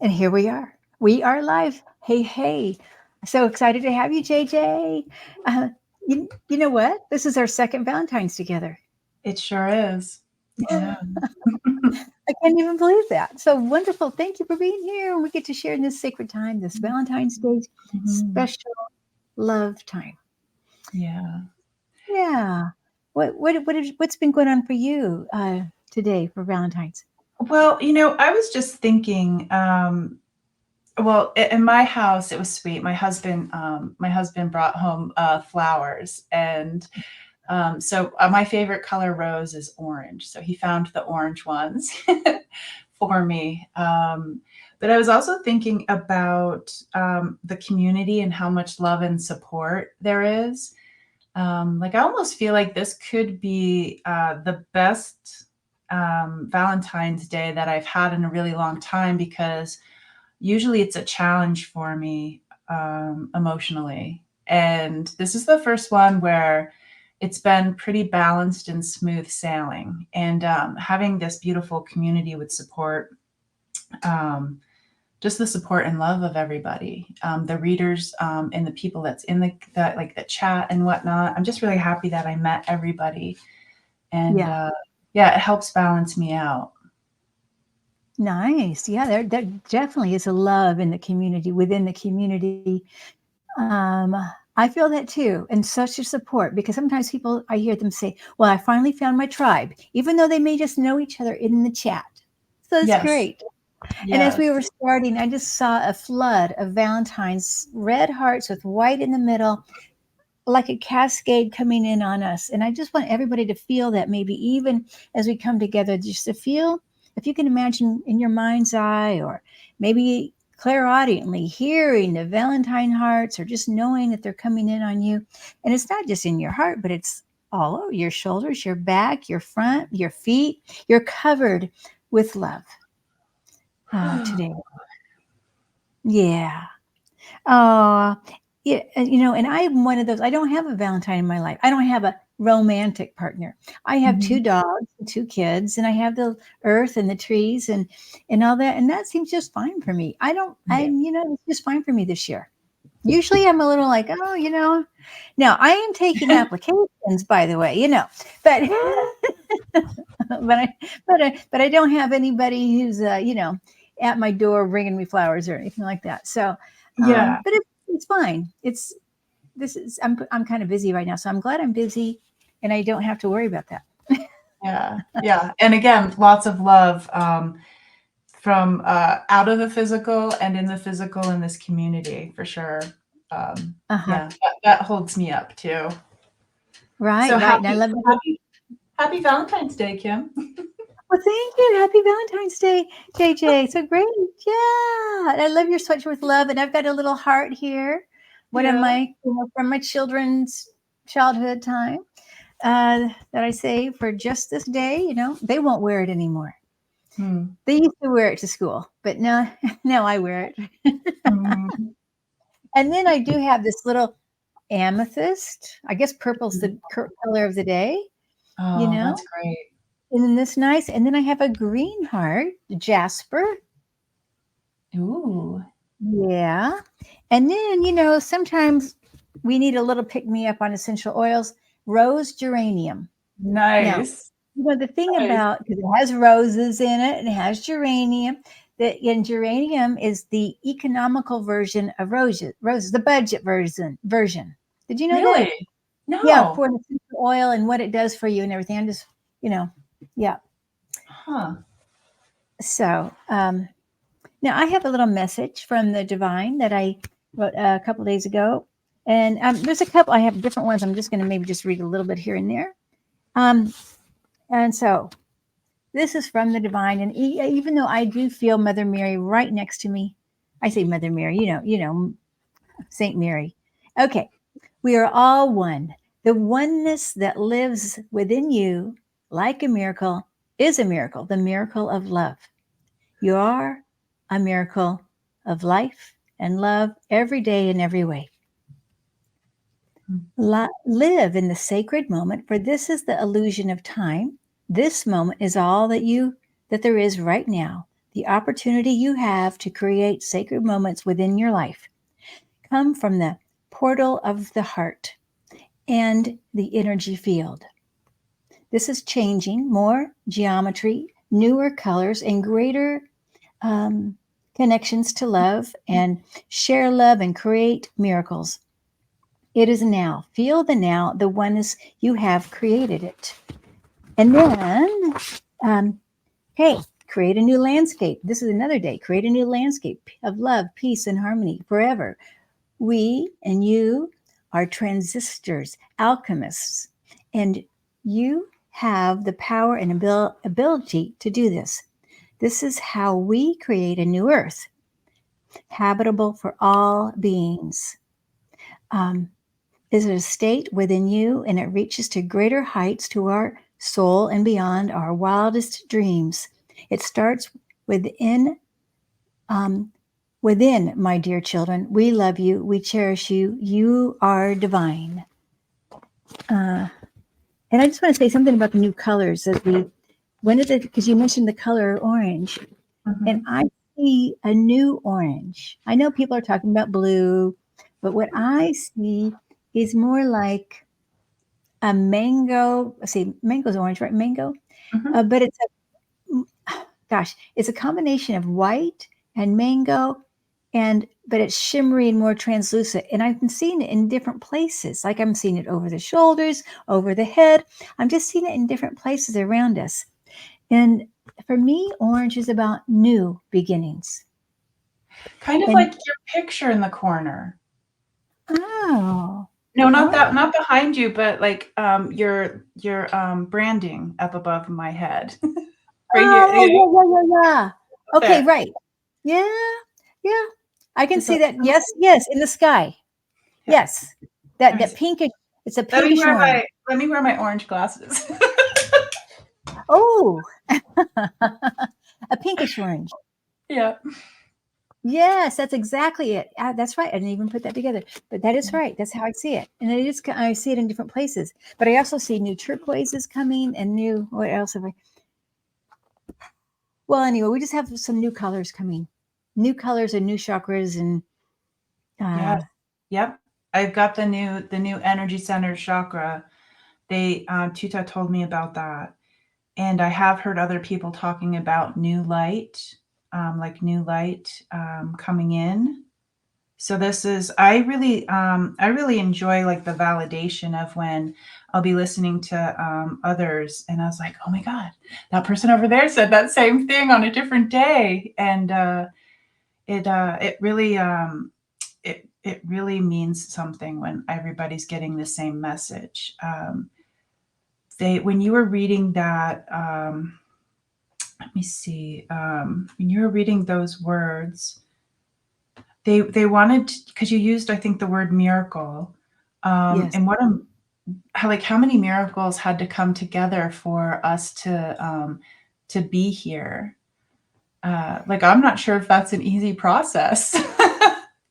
And here we are. We are live. Hey, hey. So excited to have you, JJ. Uh, you know what? This is our second Valentine's together. It sure is. Yeah. I can't even believe that. So wonderful. Thank you for being here. We get to share in this sacred time, this Valentine's Day Mhm. special love time. Yeah. Yeah. What's been going on for you today for Valentine's? Well, I was just thinking, well, in my house, it was sweet. My husband brought home flowers, and so my favorite color rose is orange. So he found the orange ones for me. But I was also thinking about the community and how much love and support there is. Like I almost feel like this could be the best Valentine's Day that I've had in a really long time because usually it's a challenge for me emotionally. And this is the first one where it's been pretty balanced and smooth sailing. And having this beautiful community with support, um, just the support and love of everybody, the readers and the people that's in the chat and whatnot. I'm just really happy that I met everybody, and Yeah. yeah, it helps balance me out. Nice. Yeah, there definitely is a love in the community, within the community. Um, I feel that too, and such a support because sometimes people, I hear them say, "Well, I finally found my tribe," even though they may just know each other in the chat. So it's Yes, great. And as we yes. were starting, I just saw a flood of Valentine's red hearts with white in the middle, like a cascade coming in on us. And I just want everybody to feel that maybe even as we come together, just to feel, if you can imagine in your mind's eye or maybe clairaudiently hearing the Valentine hearts or just knowing that they're coming in on you. And it's not just in your heart, but it's all over your shoulders, your back, your front, your feet. You're covered with love today. Yeah. Oh, yeah, and I'm one of those. I don't have a Valentine in my life. I don't have a romantic partner. I have two Mhm. dogs and two kids, and I have the earth and the trees and all that, and that seems just fine for me. I don't, Yeah. it's just fine for me this year. Usually, I'm a little like, oh, Now I am taking applications, by the way, but but I don't have anybody who's at my door bringing me flowers or anything like that. So, Yeah. but it's fine. I'm kind of busy right now, so I'm glad I'm busy, and I don't have to worry about that. Yeah. Yeah. And again, lots of love from out of the physical and in the physical in this community for sure. Uh huh. Yeah, that holds me up too. Right, So right. And I love it. happy Valentine's Day, Kim. Well, thank you. Happy Valentine's Day, JJ. So great. Yeah. And I love your sweatshirt with love, and I've got a little heart here. One of Yeah. my, from my children's childhood time that I saved for just this day. They won't wear it anymore. Hmm. They used to wear it to school, but now, now I wear it. Mhm. And then I do have this little amethyst. I guess purple's the color of the day, you Oh, know? that's great. And then this nice, and then I have a green heart, jasper. Ooh, Yeah. And then, sometimes we need a little pick me up on essential oils, rose geranium. Now, nice. the thing Nice. about, because it has roses in it and it has geranium, that in geranium is the economical version of roses, the budget version. Did you know that? Really? Yeah, No. for the essential oil and what it does for you and everything. I'm just, you know, yeah. Huh. So now I have a little message from the divine that I wrote a couple days ago. And there's a couple, I have different ones. I'm just going to maybe just read a little bit here and there. Um, and so this is from the divine. And even though I do feel Mother Mary right next to me, I say Mother Mary, Saint Mary. Okay. We are all one. The oneness that lives within you, like a miracle, is a miracle, the miracle of love. You are a miracle of life and love every day in every way. Live in the sacred moment, for this is the illusion of time. This moment is all that there is right now. the opportunity you have to create sacred moments within your life come from the portal of the heart and the energy field. This is changing more geometry, newer colors, and greater um, connections to love and share love and create miracles. It is now. Feel the now, the oneness you have created it. And then, um, hey, create a new landscape. This is another day. Create a new landscape of love, peace, and harmony forever. We and you are transistors, alchemists, and you have the power and ability to do this. This is how we create a new earth, habitable for all beings. Um, is a state within you, and it reaches to greater heights to our soul and beyond our wildest dreams. It starts within. Um, Within, my dear children, we love you, we cherish you, you are divine. Uh, and I just want to say something about the new colors as we, when is it, because you mentioned the color orange, and Mhm. I see a new orange. I know people are talking about blue, but what I see is more like a mango. Let's see, mango's orange, right? Mango, Mhm. but it's gosh, it's a combination of white and mango, and but it's shimmery and more translucent. And I've been seeing it in different places. Like I'm seeing it over the shoulders, over the head. I'm just seeing it in different places around us. And for me, orange is about new beginnings. Kind of And like your picture in the corner. oh, No, not oh, that, not behind you, but like your branding up above my head. Right here, oh, you know, yeah, yeah, yeah, yeah. up Okay, there. right. Yeah, yeah. I can Just a see that. Yes, yes, in the sky. yeah. Yes, Let me that see. pinkish. It's a Let me pinkish wear orange. my orange glasses. Oh, a pinkish orange. Yeah. Yes, that's exactly it. That's right. I didn't even put that together, but that is right. That's how I see it, and it is. I see it in different places, but I also see new turquoises coming and new. What else have I? Well, anyway, we just have some new colors coming, new colors and new chakras, and Yes. uh, Yep. I've got the new energy center chakra. They Tuta told me about that. And I have heard other people talking about new light, like new light coming in. So this is I really enjoy like the validation of when I'll be listening to others, and I was like, oh my god, that person over there said that same thing on a different day, and it really means something when everybody's getting the same message. They when you were reading that, let me see, when you were reading those words, they wanted, because you used, I think, the word miracle, yes, and how many miracles had to come together for us to be here. Like, I'm not sure if that's an easy process,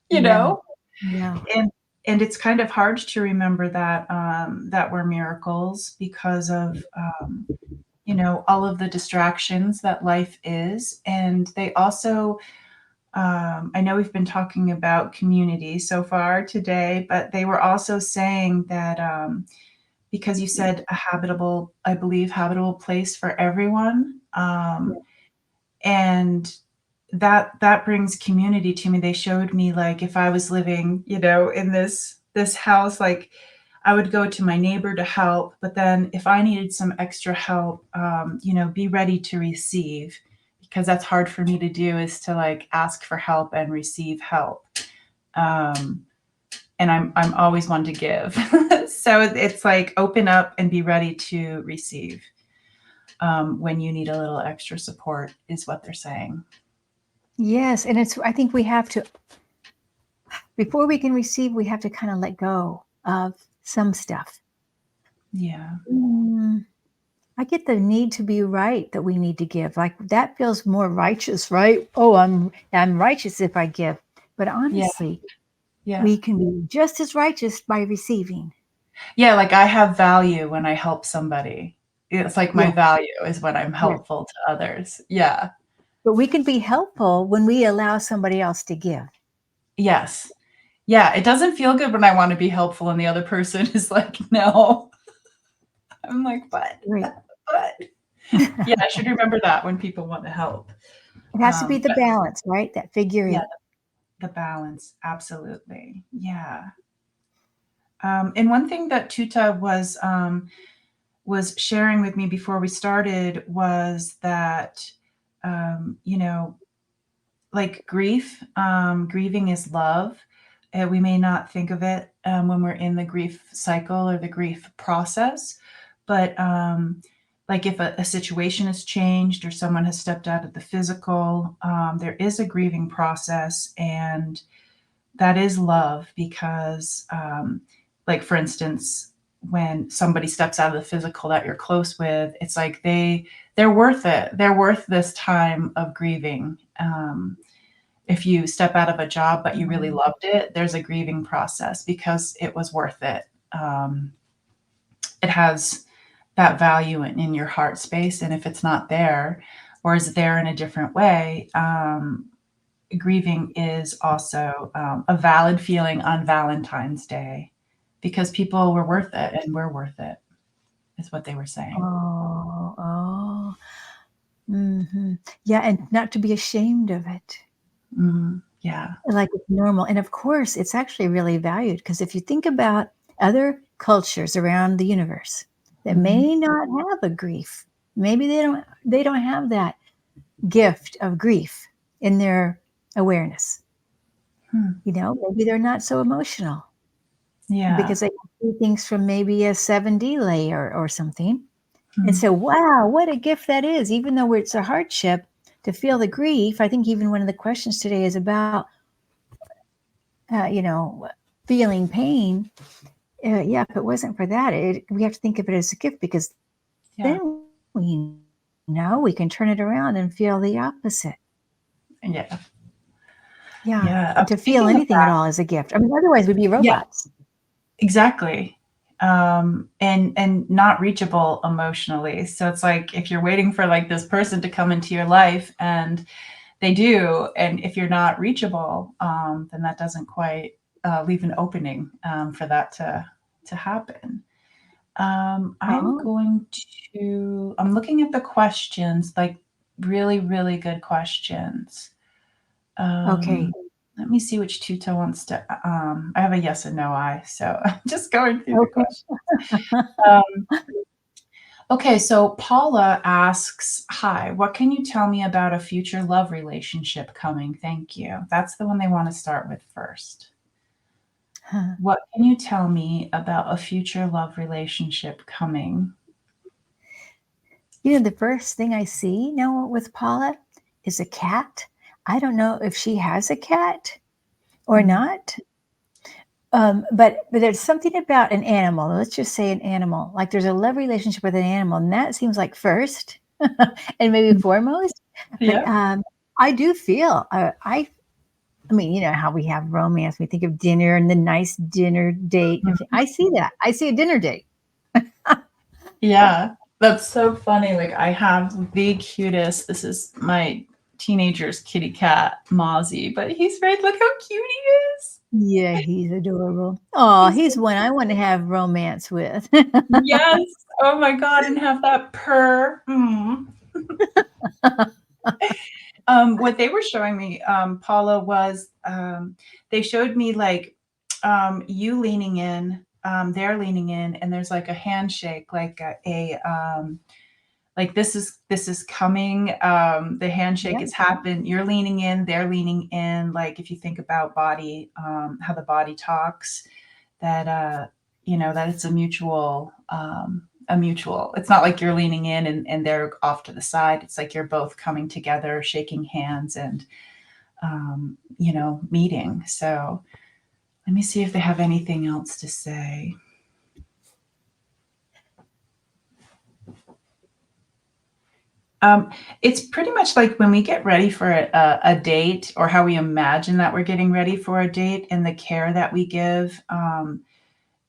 you yeah, know? yeah, And and it's kind of hard to remember that we're miracles because of, all of the distractions that life is. And they also, I know we've been talking about community so far today, but they were also saying that, because you said a habitable, I believe, habitable place for everyone. yeah, And that brings community to me. They showed me, like, if I was living, in this house, like, I would go to my neighbor to help, but then if I needed some extra help, be ready to receive, because that's hard for me to do, is to like ask for help and receive help. Um, and I'm always one to give. So it's like open up and be ready to receive, when you need a little extra support, is what they're saying. yes. And it's. I think we have to before we can receive, we have to kind of let go of some stuff. Yeah. Mm, I get the need to be right that we need to give. Like that feels more righteous, right? Oh, I'm righteous if I give. But Yeah. honestly, Yeah. we can be just as righteous by receiving. Yeah, like, I have value when I help somebody. It's like my Yeah, value is when I'm yeah. helpful to others. Yeah. But we can be helpful when we allow somebody else to give. Yes. Yeah, it doesn't feel good when I want to be helpful and the other person is like, no. I'm like, what? Right. What? Yeah, I should remember that when people want to help. It has to be the But balance, right? That figure yeah, eight. the balance, absolutely. Yeah. And one thing that Tuta was sharing with me before we started was that, you know, like grief, grieving is love. We may not think of it when we're in the grief cycle or the grief process, but like if a situation has changed or someone has stepped out of the physical, there is a grieving process, and that is love because, like for instance, when somebody steps out of the physical that you're close with, it's like they're worth it. They're worth this time of grieving. If you step out of a job but you really Mhm. loved it, there's a grieving process because it was worth it. It has that value in your heart space, and if it's not there or is there in a different way, grieving is also a valid feeling on Valentine's Day because people were worth it and we're worth it, is what they were saying. Oh, oh. Yeah, and not to be ashamed of it. Yeah. Like it's normal. And of course, it's actually really valued because if you think about other cultures around the universe that Hmm. may not have a grief, maybe they don't have that gift of grief in their awareness. Hmm. Maybe they're not so emotional Yeah. because they see things from maybe a 7D layer or something. And Hmm. so, wow, what a gift that is. Even though it's a hardship to feel the grief, I think even one of the questions today is about, uh, you know, feeling pain. Yeah, if it wasn't for that, we have to think of it as a gift because Yeah. then we know we can turn it around and feel the opposite. Yeah. Yeah. Yeah. And to feel Speaking of anything at all is a gift. I mean, otherwise we'd be yeah, robots. exactly. And not reachable emotionally. So it's like if you're waiting for like this person to come into your life and they do, and if you're not reachable, then that doesn't quite leave an opening for that to happen. I'm Oh, going I'm looking at the questions, like really, really good questions. okay. Let me see which tutor wants to. I have a yes and no I, so I'm just going through the Okay. questions. Um, okay, so Paula asks, "Hi, what can you tell me about a future love relationship coming? Thank you." That's the one they want to start with first. Huh. What can you tell me about a future love relationship coming? The first thing I see now with Paula is a cat. I don't know if she has a cat or Mm, not. But there's something about an animal. Let's just say an animal. Like there's a love relationship with an animal, and that seems like first and maybe foremost. But yeah. I do feel I mean, you know how we have romance. We think of dinner and the nice dinner date. And everything. I see that. I see a dinner date. Yeah, that's so funny. Like I have the cutest. This is my teenager's kitty cat, Mozzie, but he's right. Look how cute he is. Yeah, he's adorable. Oh, He's so he's one I want to have romance with. yes. Oh my god, and have that purr. Mm. What they were showing me, Paula, was they showed me like you leaning in, they're leaning in, and there's like a handshake, like like this is coming. The handshake Yeah. has happened. You're leaning in, they're leaning in. Like if you think about body, how the body talks, that that it's a mutual. It's not like you're leaning in and they're off to the side. It's like you're both coming together, shaking hands, and meeting. So let me see if they have anything else to say. Um, it's pretty much like when we get ready for a date, or how we imagine that we're getting ready for a date, and the care that we give,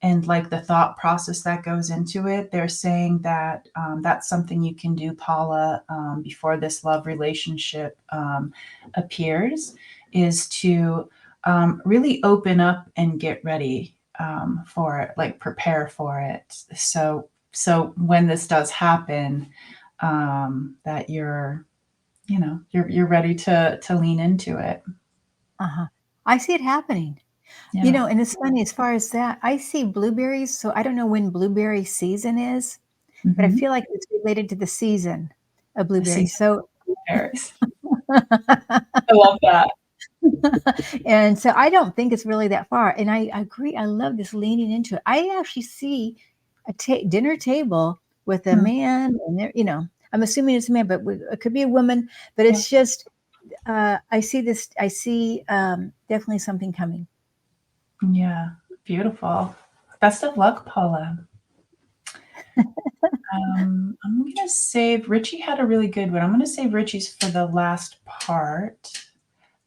and like the thought process that goes into it. They're saying that that's something you can do, Paula, before this love relationship appears, is to really open up and get ready for it, like prepare for it. So when this does happen, that you're ready to lean into it. Uh-huh. I see it happening. Yeah. And it's funny as far as that, I see blueberries, so I don't know when blueberry season is, but I Hmm. feel like it's related to the season of The blueberries. season So of berries. I love that. and so I don't think it's really that far. And I agree. I love this leaning into it. I actually see a dinner table with a Hmm. man, and I'm assuming it's a man, but it could be a woman. But Yeah. it's just, I see this. I see definitely something coming. Yeah. Beautiful. Best of luck, Paula. I'm gonna save Richie had a really good one. I'm gonna save Richie's for the last part.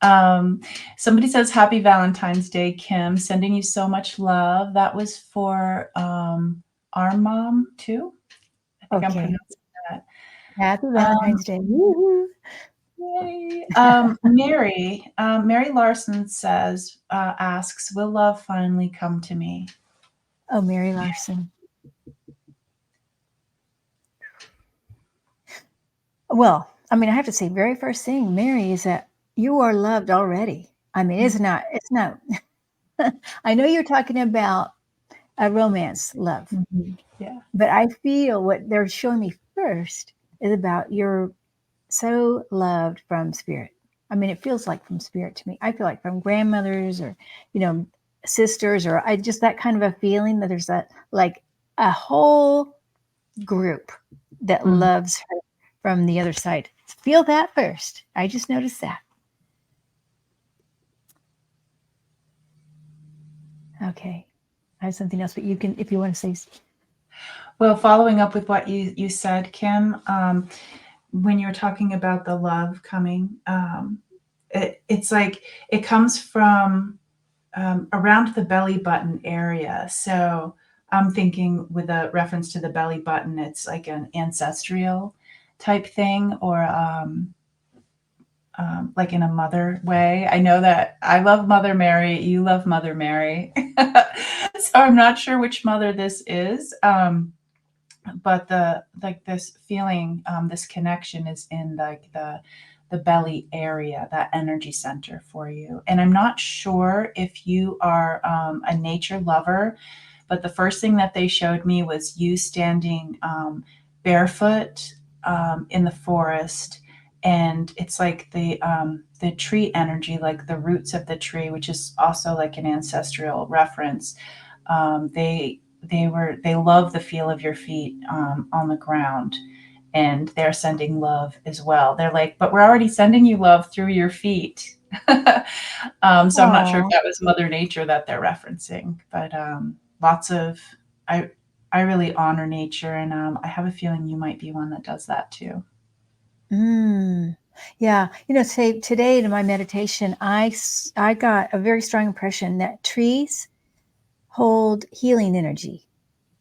Um, Somebody says Happy Valentine's Day, Kim. Sending you so much love. That was for our mom too. I think I'm Okay. pronouncing that. Happy Um, Valentine's Day. Woo-hoo. Yay. Mary Larson says, asks, will love finally come to me? Oh, Mary Larson. Well, I mean, I have to say, very first thing, Mary, is that you are loved already. I mean, it's not, I know you're talking about a romance love, Mhm. Yeah. but I feel what they're showing me first is about you're so loved from spirit. I mean, it feels like from spirit to me. I feel like from grandmothers or, you know, sisters, or I just that kind of a feeling that there's that like a whole group that Mm. loves her from the other side. Feel that first. I just noticed that. Okay. I have something else, but you can, if you want to say, Well, following up with what you said, Kim, when you're talking about the love coming, it's like it comes from around the belly button area. So I'm thinking with a reference to the belly button, it's like an ancestral type thing, or like in a mother way. I know that I love Mother Mary, you love Mother Mary. So I'm not sure which mother this is. But the like this feeling, this connection is in like the belly area, that energy center for you. And I'm not sure if you are a nature lover, but the first thing that they showed me was you standing barefoot in the forest, and it's like the tree energy, like the roots of the tree, which is also like an ancestral reference. They love the feel of your feet on the ground, and they're sending love as well. They're like, but we're already sending you love through your feet. So I'm not sure if oh, that was Mother Nature that they're referencing, but lots of I I really honor nature, and I have a feeling you might be one that does that too. mm, yeah. Say today in my meditation, I got a very strong impression that trees hold healing energy.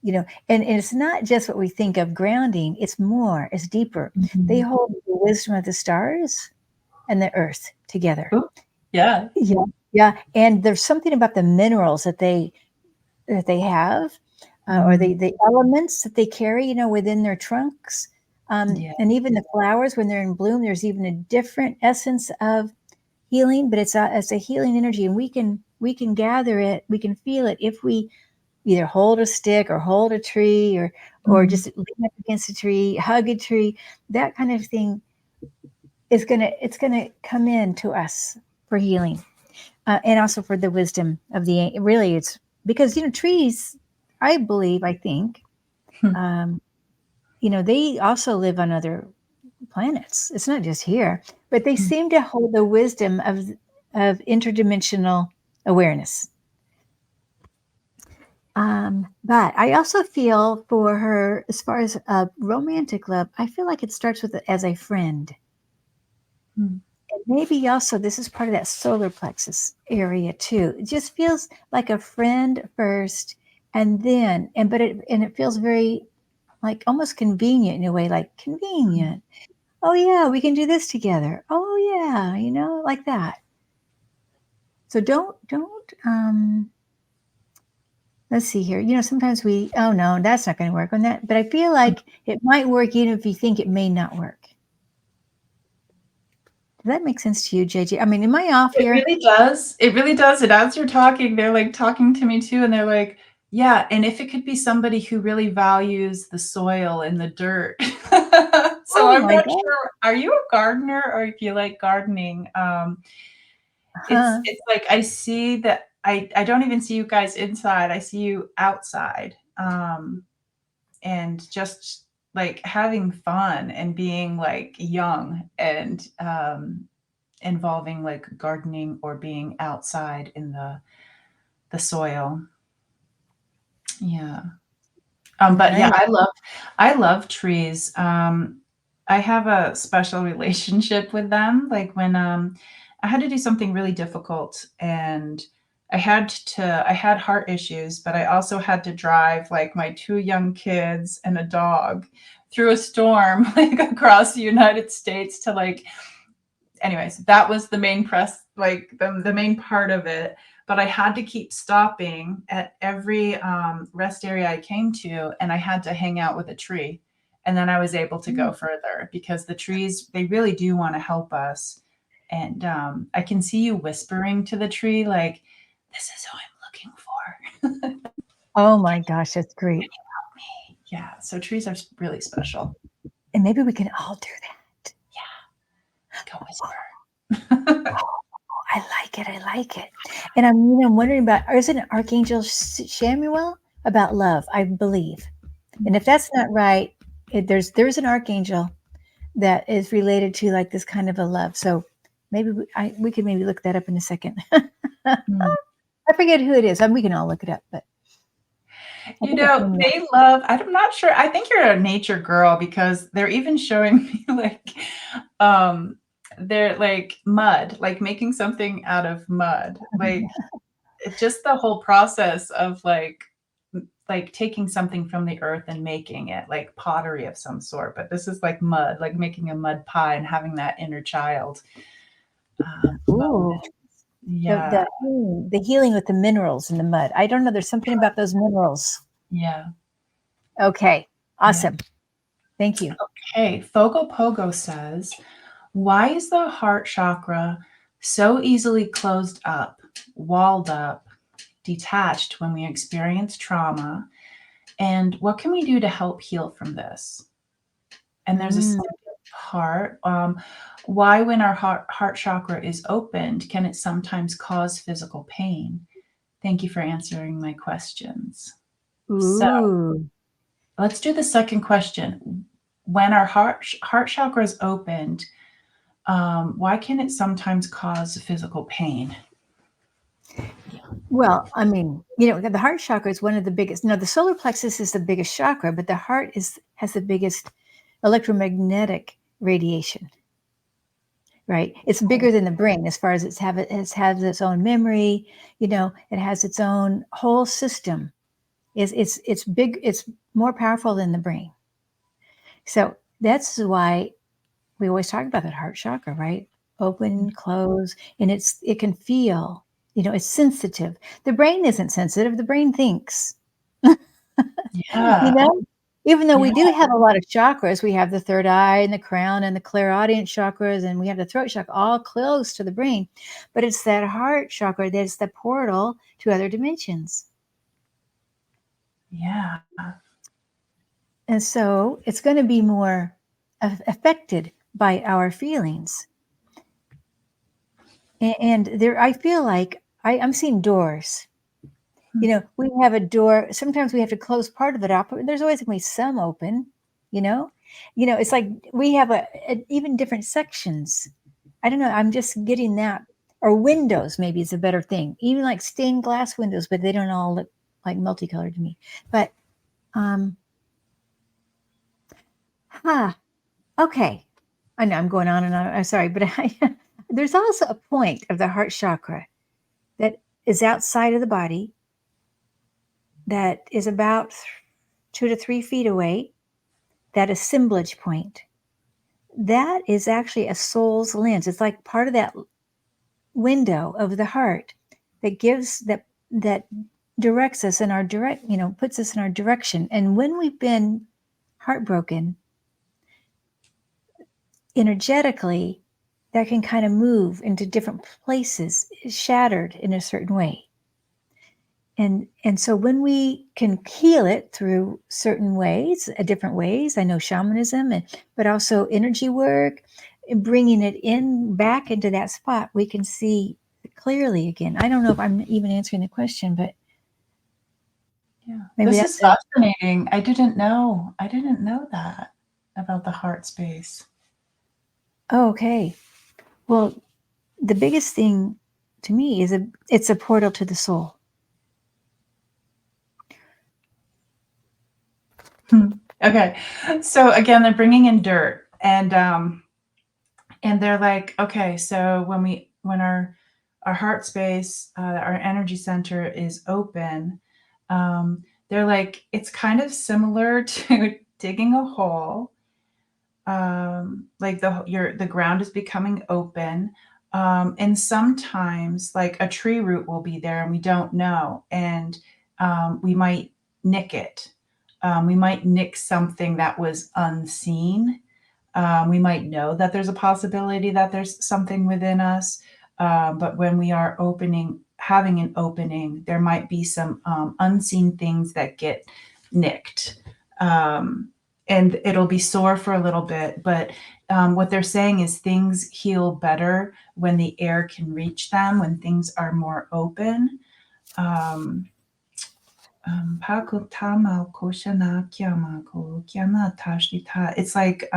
And it's not just what we think of grounding, it's more, it's deeper. They Mhm. hold the wisdom of the stars and the earth together. Ooh, yeah. Yeah. Yeah. And there's something about the minerals that they have, or Mm, the elements that they carry, within their trunks. yeah. And even the flowers, when they're in bloom, there's even a different essence of healing, but it's a healing energy, and we can gather it, we can feel it if we either hold a stick or hold a tree or Mm, just lean up against a tree, hug a tree. That kind of thing it's gonna come in to us for healing, and also for the wisdom of the really it's because trees, I think um, they also live on other planets. It's not just here, but they seem to hold the wisdom of interdimensional awareness. But I also feel for her, as far as a romantic love, I feel like it starts with as a friend. mm, And maybe also this is part of that solar plexus area too. It just feels like a friend first, and then and it feels very like almost convenient in a way, like convenient. Oh yeah, we can do this together. Oh yeah, like that. So don't let's see here. Sometimes oh no, that's not going to work on that. But I feel like it might work even if you think it may not work. Does that make sense to you, JJ? I mean, am I off It here? really does. It really does. And as you're talking, they're like talking to me too. And they're like, yeah. And if it could be somebody who really values the soil and the dirt. So Oh I'm my not God. sure. Are you a gardener or if you like gardening? It's Huh. it's like I see that I don't even see you guys inside. I see you outside. And just like having fun and being like young and involving like gardening or being outside in the soil. Yeah. But yeah, Nice. I love trees. I have a special relationship with them. Like when I had to do something really difficult and I had heart issues, but I also had to drive like my two young kids and a dog through a storm like across the United States to like anyways, that was the main like the main part of it. But I had to keep stopping at every rest area I came to, and I had to hang out with a tree. And then I was able to go further because the trees, they really do want to help us. And I can see you whispering to the tree, like, this is who I'm looking for. Oh my gosh, that's great. Yeah, so trees are really special. And maybe we can all do that. Yeah, go whisper. I like it. I like it. And I'm wondering about, isn't it Archangel Samuel about love? I believe. And if that's not right, there's an archangel that is related to like this kind of a love. So maybe we could maybe look that up in a second. Hmm. I forget who it is. We can all look it up, but I You think it's know, Samuel. they love I'm not sure. I think you're a nature girl because they're even showing me like um they're like mud, like making something out of mud. Like just the whole process of like taking something from the earth and making it like pottery of some sort. But this is like mud, like making a mud pie and having that inner child Ooh, moment. Yeah, the healing with the minerals in the mud. I don't know. There's something about those minerals. yeah, Okay, yeah. awesome. Thank you. Hey, Fogo Pogo says, why is the heart chakra so easily closed up, walled up, detached when we experience trauma? And what can we do to help heal from this? And there's a Mm. second part. Why, when our heart chakra is opened, can it sometimes cause physical pain? Thank you for answering my questions. So Ooh. let's do the second question. When our heart chakra is opened, why can it sometimes cause physical pain? Well, the heart chakra is one of the biggest. No, the solar plexus is the biggest chakra, but the heart has the biggest electromagnetic radiation. Right? It's bigger than the brain as far as it has its own memory. It has its own whole system. It's big. It's more powerful than the brain. So that's why we always talk about that heart chakra, right? Open, close, and it can feel, it's sensitive. The brain isn't sensitive, the brain thinks. you Yeah, know? Even though yeah, we do have a lot of chakras, we have the third eye and the crown and the clairaudient chakras, and we have the throat chakra all close to the brain. But it's that heart chakra that's the portal to other dimensions. yeah, And so it's going to be more affected by our feelings. And there, I feel like I'm seeing doors. We have a door. Sometimes we have to close part of it up, but there's always going to be some open. You know, it's like we have even different sections. I don't know. I'm just getting that. Or windows, maybe is a better thing. Even like stained glass windows, but they don't all look like multicolored to me. But um, huh. Okay. I know I'm going on and on. I'm sorry, but there's also a point of the heart chakra that is outside of the body, that is about 2 to 3 feet away, that assemblage point, that is actually a soul's lens. It's like part of that window of the heart that gives that directs us in our direct, puts us in our direction. And when we've been heartbroken energetically, that can kind of move into different places, shattered in a certain way. And so when we can heal it through certain ways, different ways, I know shamanism, but also energy work, bringing it in back into that spot, we can see clearly again. I don't know if I'm even answering the question, but Yeah. maybe This that's is fascinating. I didn't know. I didn't know that about the heart space. oh, okay. Well, the biggest thing to me is it's a portal to the soul. Okay. So again, they're bringing in dirt and they're like, okay, so when our heart space, our energy center is open, they're like, it's kind of similar to digging a hole. Like the ground is becoming open. And sometimes like a tree root will be there and we don't know. And we might nick it. We might nick something that was unseen. We might know that there's a possibility that there's something within us. But when we are having an opening, there might be some unseen things that get nicked. Um, and it'll be sore for a little bit, but what they're saying is things heal better when the air can reach them, when things are more open. Um, it's like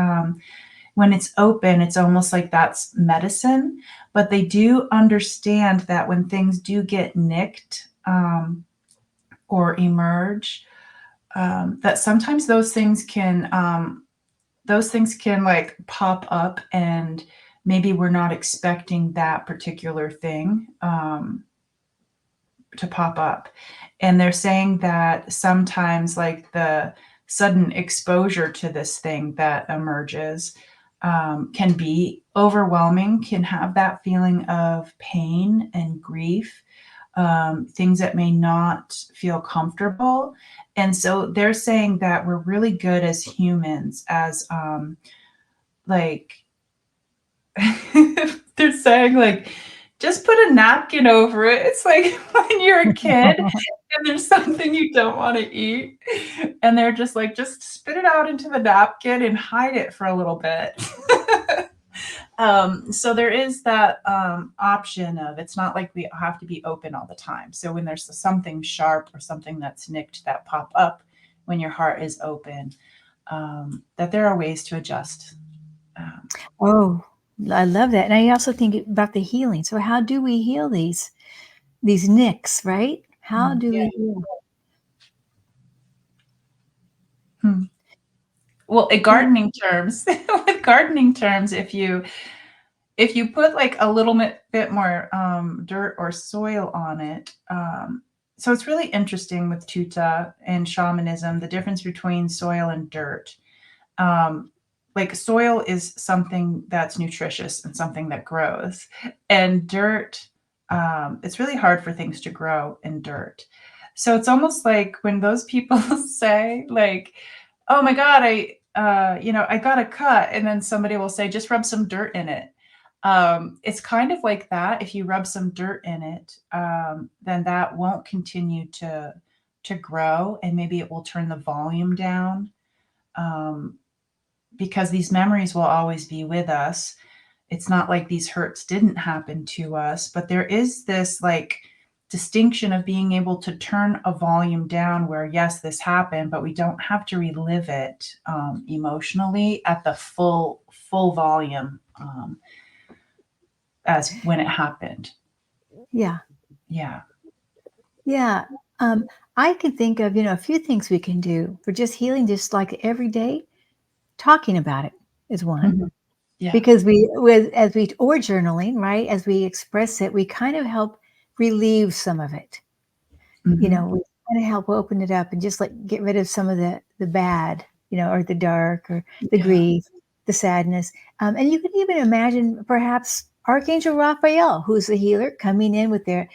when it's open, it's almost like that's medicine. But they do understand that when things do get nicked or emerge, that sometimes those things can like pop up, and maybe we're not expecting that particular thing to pop up. And they're saying that sometimes like the sudden exposure to this thing that emerges can be overwhelming, can have that feeling of pain and grief, things that may not feel comfortable. And so they're saying that we're really good as humans, as like they're saying like just put a napkin over it. It's like when you're a kid and there's something you don't want to eat, and they're just like, just spit it out into the napkin and hide it for a little bit. So there is that option of, it's not like we have to be open all the time. So when there's something sharp or something that's nicked that pop up when your heart is open, that there are ways to adjust. Oh, I love that. And I also think about the healing. So how do we heal these nicks, right? How do Yeah. we heal? Hmm. Well, in Yeah. gardening terms, with gardening terms, if you put like a little bit more dirt or soil on it, so it's really interesting with tuta and shamanism, the difference between soil and dirt. Um, like soil is something that's nutritious and something that grows, and dirt, it's really hard for things to grow in dirt. So it's almost like when those people say like, oh my God, I got a cut. And then somebody will say, just rub some dirt in it. It's kind of like that. If you rub some dirt in it, then that won't continue to grow, and maybe it will turn the volume down. Um, because these memories will always be with us. It's not like these hurts didn't happen to us, but there is this like distinction of being able to turn a volume down where, yes, this happened, but we don't have to relive it emotionally at the full volume as when it happened. Yeah. Yeah. Yeah. Um, I can think of, a few things we can do for just healing, just like every day. Talking about it is one. Mhm. Yeah. Because or journaling, right? As we express it, we kind of help relieve some of it. Mhm. kind of help open it up and just like get rid of some of the bad, or the dark, or the Yeah. grief, the sadness. And you can even imagine perhaps Archangel Raphael, who's the healer, coming in with their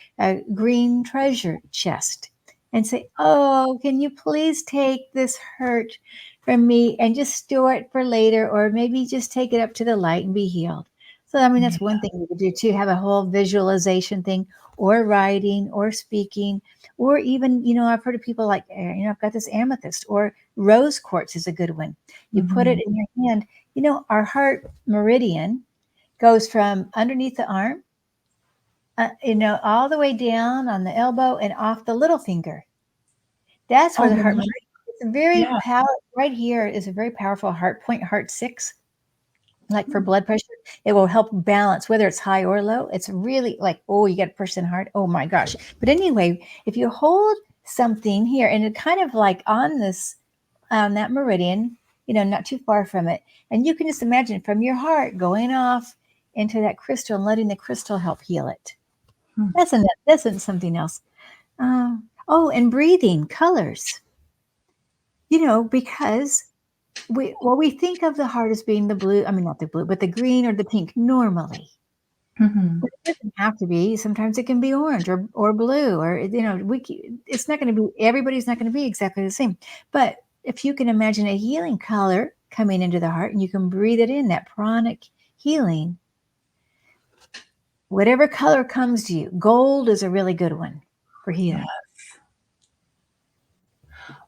green treasure chest and say, "Oh, can you please take this hurt from me and just store it for later, or maybe just take it up to the light and be healed." So, I mean, that's Yeah. one thing you could do too, have a whole visualization thing, or writing, or speaking, or even, I've heard of people like, I've got this amethyst, or rose quartz is a good one. You put it Mhm. in your hand. Our heart meridian goes from underneath the arm, all the way down on the elbow and off the little finger. That's where Oh, the heart really? meridian. It's a very Yeah. right here is a very powerful heart point, heart 6, like for blood pressure. It will help balance whether it's high or low. It's really like, oh, you got a person heart. Oh my gosh. But anyway, if you hold something here and it kind of like on this, that meridian, not too far from it, and you can just imagine from your heart going off into that crystal and letting the crystal help heal it. Hmm. That's something else. Oh, and breathing colors, because we think of the heart as being the blue, I mean, not the blue, but the green or the pink normally. Mhm. But it doesn't have to be. Sometimes it can be orange or blue, or, it's not going to be, everybody's not going to be exactly the same. But if you can imagine a healing color coming into the heart and you can breathe it in, that pranic healing, whatever color comes to you, gold is a really good one for Yeah. healing.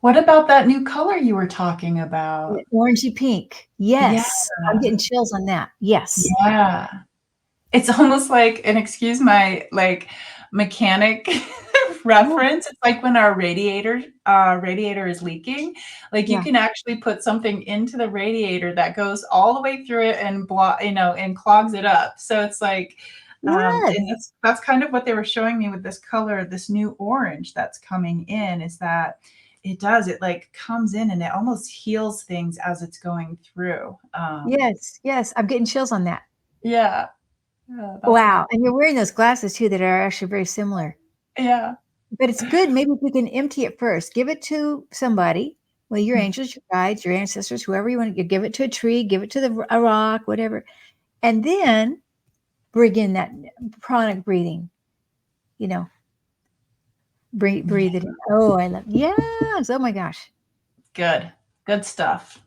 What about that new color you were talking about? Orangey pink. Yeah. Yes. I'm getting chills on that. Yes. Yeah. It's almost like, and excuse my, like, mechanic Yeah. reference, it's like when our radiator is leaking, like, you Yeah. can actually put something into the radiator that goes all the way through it and and clogs it up. So it's like, Yes. and that's kind of what they were showing me with this color, this new orange that's coming in, is that it, like, comes in and it almost heals things as it's going through. Yes. Yes. I'm getting chills on that. Yeah. Yeah, that's Wow. And you're wearing those glasses too that are actually very similar. yeah. But it's good. Maybe if you can empty it first, give it to somebody. Well, your angels, your guides, your ancestors, whoever you want to give it to, a tree, give it to a rock, whatever. And then bring in that pranic breathing, you know, breathe it in. Oh, I love, yes. Oh my gosh. Good, good stuff.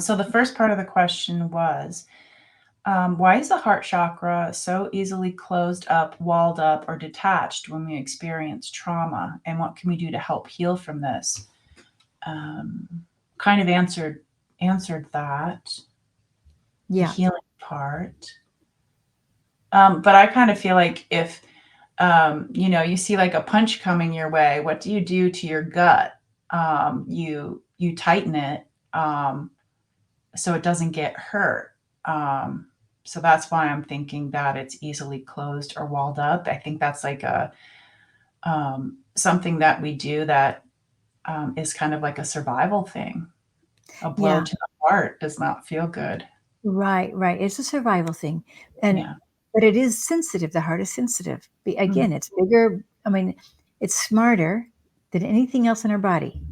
So the first part of the question was, why is the heart chakra so easily closed up, walled up, or detached when we experience trauma? And what can we do to help heal from this? Um, kind of answered that, the Yeah. healing part. But I kind of feel like if you see like a punch coming your way, what do you do to your gut? You tighten it. So it doesn't get hurt. So that's why I'm thinking that it's easily closed or walled up. I think that's like a something that we do that is kind of like a survival thing. A blow Yeah. to the heart does not feel good. Right. Right. It's a survival thing. And, Yeah. but it is sensitive. The heart is sensitive. Mm, Again, it's bigger. I mean, it's smarter than anything else in our body.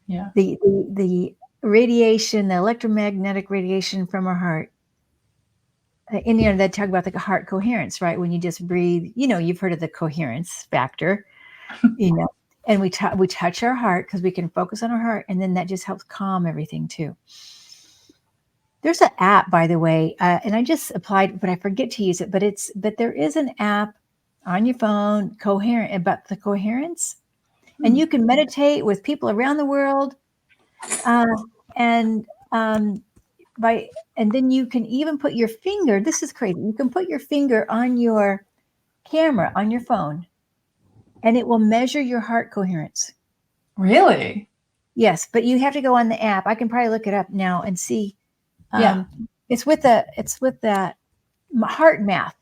yeah. The radiation, the electromagnetic radiation from our heart, and they talk about the heart coherence, right? When you just breathe, you've heard of the coherence factor, you know, and we touch our heart because we can focus on our heart, and then that just helps calm everything too. There's an app, by the way, and I just applied, but I forget to use it. But there is an app on your phone, coherent, about the coherence, and Hmm. you can meditate with people around the world, uh, and by and then you can even put your finger, this is crazy, you can put your finger on your camera on your phone and it will measure your heart coherence. Really? Yes, but you have to go on the app. I can probably look it up now and see. Yeah. um, it's with that heart math.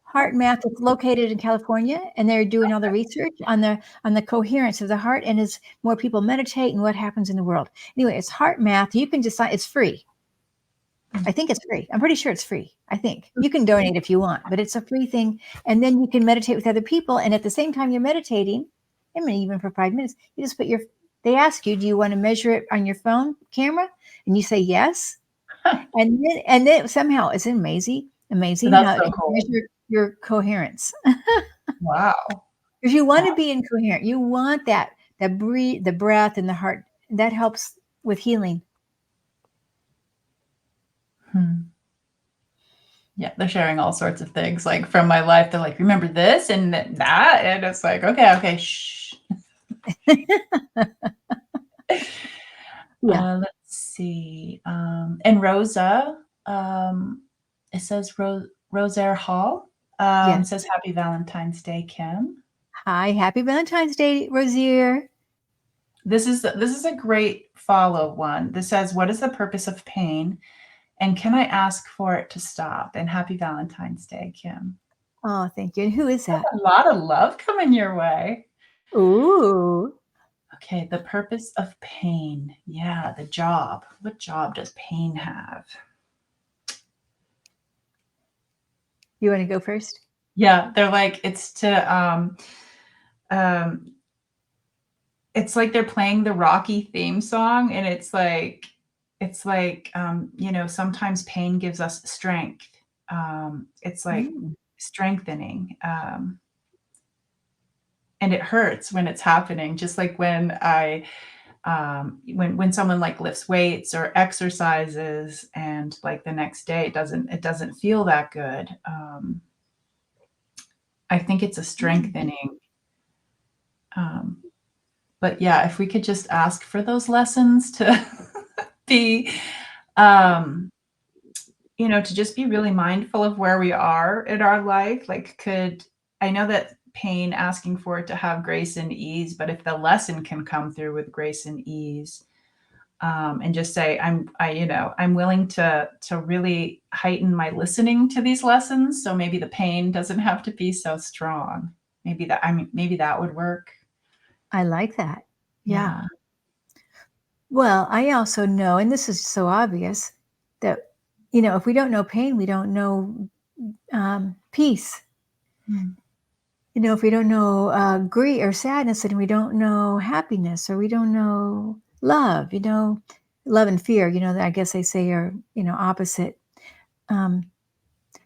Heart math is located in California, and they're doing all the research on the coherence of the heart and as more people meditate and what happens in the world. Anyway, it's heart math. You can decide, it's free. I think it's free. I'm pretty sure it's free. I think you can donate if you want, but it's a free thing. And then you can meditate with other people. And at the same time you're meditating, I mean, even for 5 minutes, you just put your, they ask you, do you want to measure it on your phone camera? And you say yes. And then somehow it's amazing That's how it so can cool. measure your coherence. Wow. Because you want Wow. to be incoherent. You want that breathe, the breath and the heart. That helps with healing. Hmm. Yeah, they're sharing all sorts of things like from my life. They're like, remember this and that, and it's like, okay, okay, shh. Yeah. Let's see. And Rosa, it says Rosaire Hall. Yes. Says Happy Valentine's Day, Kim. Hi. Happy Valentine's Day, Rosier. This is a great follow one. This says, "What is the purpose of pain, and can I ask for it to stop?" And Happy Valentine's Day, Kim. Oh, thank you. And who is that? A lot of love coming your way. Ooh. Okay, the purpose of pain. Yeah, the job. What job does pain have? You want to go first? Yeah, they're like it's to um it's like they're playing the Rocky theme song, and sometimes pain gives us strength. It's like Mm, strengthening. And it hurts when it's happening, just like when I when someone like lifts weights or exercises, and like the next day it doesn't feel that good. I think it's a mm. strengthening. um, but yeah, if we could just ask for those lessons to be um, to just be really mindful of where we are in our life. Like, I know that pain, asking for it to have grace and ease, but if the lesson can come through with grace and ease, and just say, I'm willing to really heighten my listening to these lessons, so maybe the pain doesn't have to be so strong. Maybe that would work. I like that. Yeah. Yeah. Well, I also know, and this is so obvious, that, if we don't know pain, we don't know peace. Mm. If we don't know grief or sadness, then we don't know happiness, or we don't know love. Love and fear. I guess they say are opposite. Um,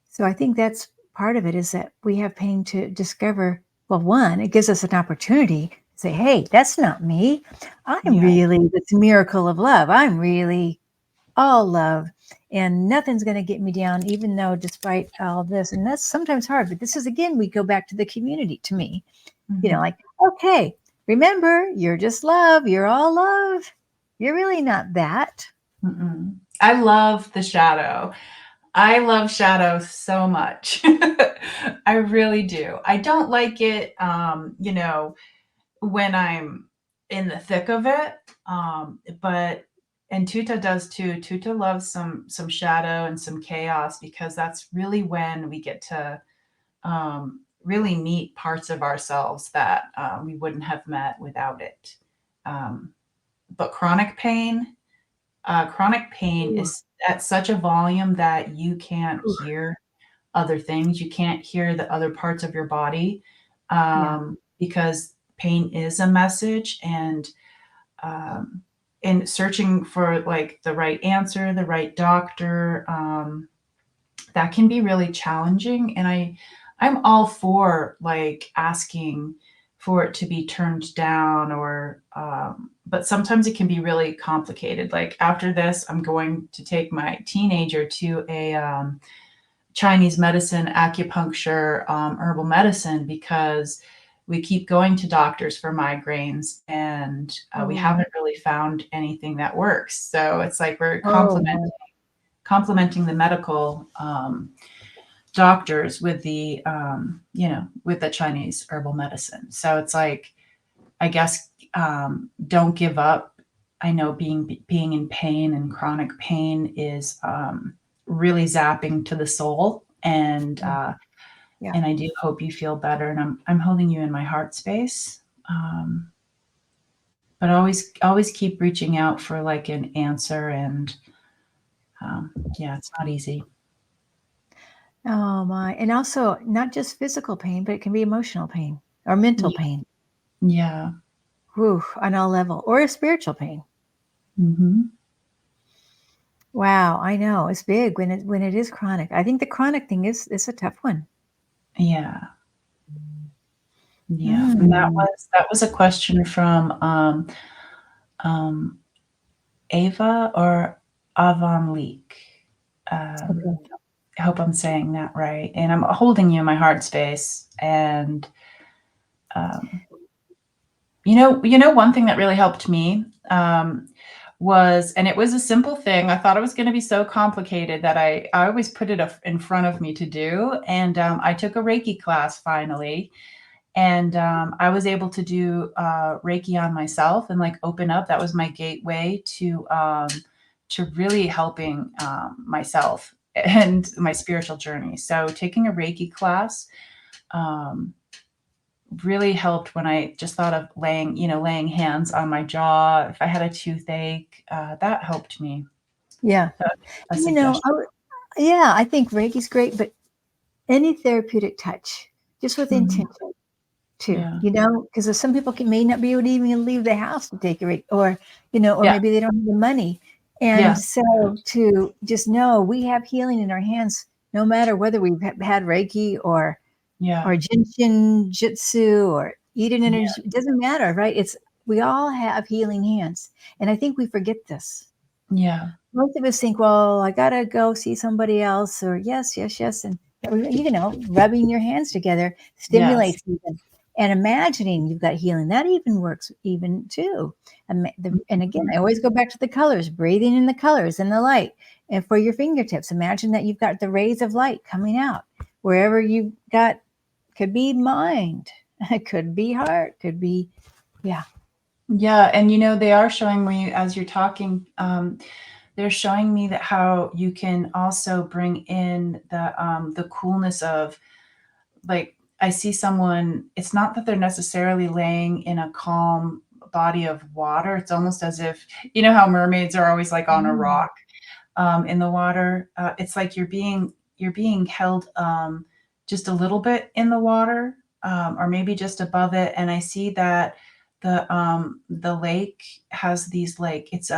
so I think that's part of it, is that we have pain to discover. Well, one, it gives us an opportunity to say, "Hey, that's not me. I'm Yeah. really this miracle of love. I'm really all love, and nothing's going to get me down, even though despite all this." And that's sometimes hard, but this is, again, we go back to the community. To me, Mhm. like, okay, remember, you're just love, you're all love, you're really not that. Mm-mm. I love the shadow. I love shadow so much. I really do. I don't like it, when I'm in the thick of it. But and Tuta does too. Tuta loves some shadow and some chaos, because that's really when we get to really meet parts of ourselves that we wouldn't have met without it. Um, but chronic pain Ooh, is at such a volume that you can't ooh, hear other things. You can't hear the other parts of your body, yeah. because pain is a message. Um, and searching for like the right answer, the right doctor, that can be really challenging. And I'm all for like asking for it to be turned down, or but sometimes it can be really complicated. Like, after this, I'm going to take my teenager to a Chinese medicine, acupuncture, herbal medicine, because we keep going to doctors for migraines, and we Oh, haven't really found anything that works. So it's like we're oh, boy. complementing the medical doctors with with the Chinese herbal medicine. So it's like, I guess, don't give up. I know being in pain and chronic pain is really zapping to the soul, Yeah, yeah. and I do hope you feel better. And I'm holding you in my heart space. But always keep reaching out for like an answer, and yeah, it's not easy. Oh my. And also not just physical pain, but it can be emotional pain or mental Yeah. pain. Yeah. Whew, on all level, or a spiritual pain. Hmm. Wow, I know it's big when it is chronic. I think the chronic thing is a tough one. Yeah. Yeah. And Mm, that was a question from um, Ava or Avon Leak. Um, okay. I hope I'm saying that right. And I'm holding you in my heart space. And um, one thing that really helped me was, and it was a simple thing. I thought it was going to be so complicated that I always put it in front of me to do. And I took a Reiki class finally, and I was able to do Reiki on myself and like open up. That was my gateway to really helping myself and my spiritual journey. So taking a Reiki class um, really helped when I just thought of laying hands on my jaw. If I had a toothache, that helped me. Yeah. That's a You know, suggestion. yeah, I think Reiki's great, but any therapeutic touch, just with Mhm. intention too, Yeah. because some people may not be able to even leave the house to take a Reiki, or, or Yeah. maybe they don't have the money. And Yeah. so to just know we have healing in our hands, no matter whether we've had Reiki Yeah. or Jinshin Jitsu or Eden Yeah. Energy, it doesn't matter, right? We all have healing hands. And I think we forget this. Yeah. Most of us think, well, I gotta go see somebody else, or yes, yes, yes, and rubbing your hands together Yes. stimulates even, and imagining you've got healing that even works even too. And again, I always go back to the colors, breathing in the colors and the light, and for your fingertips, imagine that you've got the rays of light coming out wherever you got. Could be mind, it could be heart, could be yeah. Yeah. And they are showing me as you're talking, they're showing me that how you can also bring in the coolness of, like, I see someone, it's not that they're necessarily laying in a calm body of water. It's almost as if, how mermaids are always like on a Mm. rock in the water. It's like you're being held just a little bit in the water, or maybe just above it. And I see that the lake has these, like, it's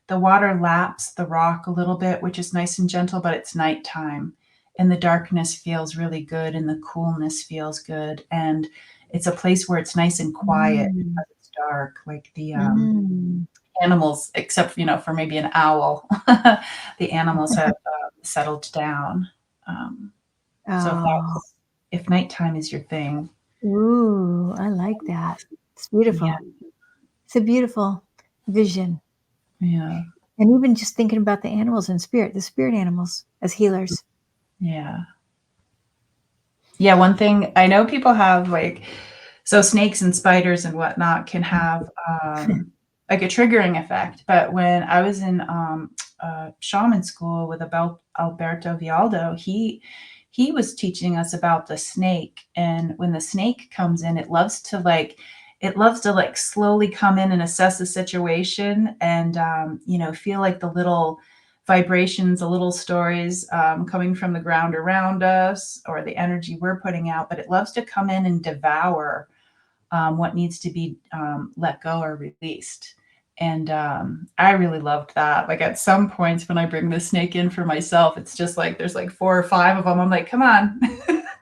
the water laps the rock a little bit, which is nice and gentle, but it's nighttime. And the darkness feels really good, and the coolness feels good. And it's a place where it's nice and quiet Mm. because it's dark. Like the Mm. animals, except for maybe an owl, the animals have settled down. Um, so Oh. if nighttime is your thing, Ooh, I like that. It's yeah, beautiful. It's a beautiful vision. yeah, And even just thinking about the animals in spirit, the spirit animals as healers. yeah, yeah. One thing I know, people have, like, so snakes and spiders and whatnot can have like a triggering effect. But when I was in shaman school with Alberto Vialdo, he was teaching us about the snake. And when the snake comes in, it loves to slowly come in and assess the situation, and feel like the little vibrations, the little stories coming from the ground around us, or the energy we're putting out. But it loves to come in and devour what needs to be let go or released. And I really loved that. Like, at some points when I bring the snake in for myself, it's just like there's like 4 or 5 of them. I'm like, come on,